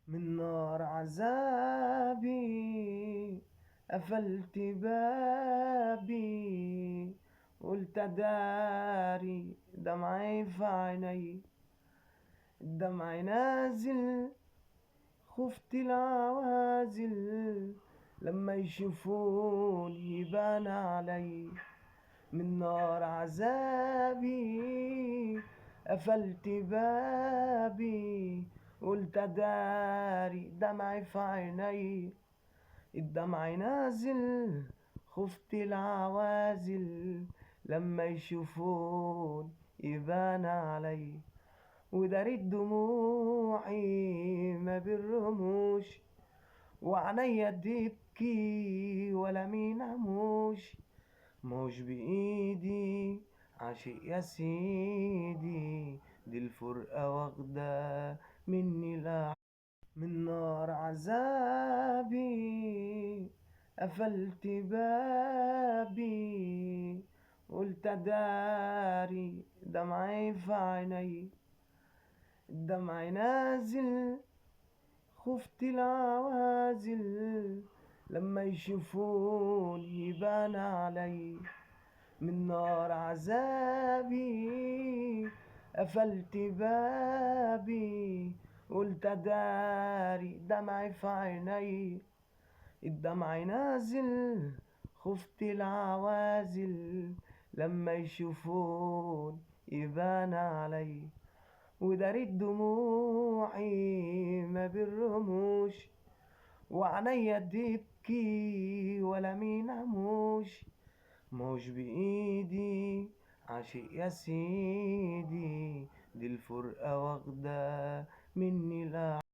من نار عذابي قفلت بابي، قلت داري دمعي في عيني، الدمع نازل خفت العوازل لما يشوفوني يبان علي. من نار عذابي قفلت بابي، قلت داري دمعي في عيني، الدمع نازل خفت العوازل لما يشوفون يبان علي. ودارت دموعي ما بالرموش، وعنيا تبكي ولا مين عموش، موش بإيدي عاشق يا سيدي، دي الفرقة واخدة مني لا. من نار عذابي قفلت بابي، قلت داري دمعي في عيني، الدمع نازل خفت العوازل لما يشوفون يبان علي. من نار عذابي قفلت بابي، قلت داري دمعي في عيني، الدمع نازل خفت العوازل لما يشوفون يبان علي. ودارت دموعي ما بالرموش، وعنيا تبكي ولا مين عموش، موش بإيدي عاشق يا سيدي، دي الفرقة واخدة مني لا.